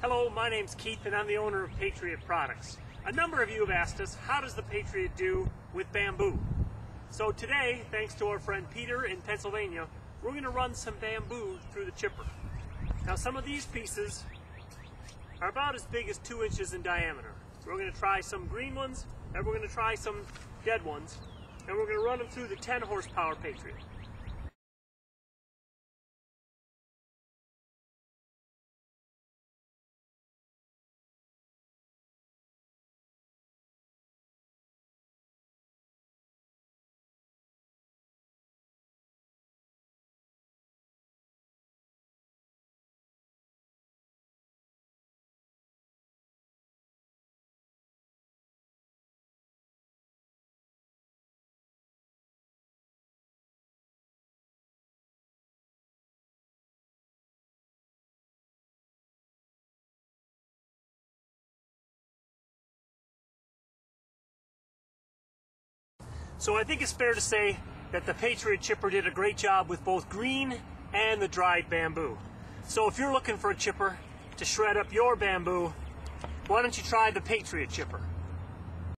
Hello, my name's Keith and I'm the owner of Patriot Products. A number of you have asked us, how does the Patriot do with bamboo? So today, thanks to our friend Peter in Pennsylvania, we're going to run some bamboo through the chipper. Now some of these pieces are about as big as 2 inches in diameter. We're going to try some green ones, and we're going to try some dead ones, and we're going to run them through the 10 horsepower Patriot. So I think it's fair to say that the Patriot chipper did a great job with both green and the dried bamboo. So if you're looking for a chipper to shred up your bamboo, why don't you try the Patriot chipper?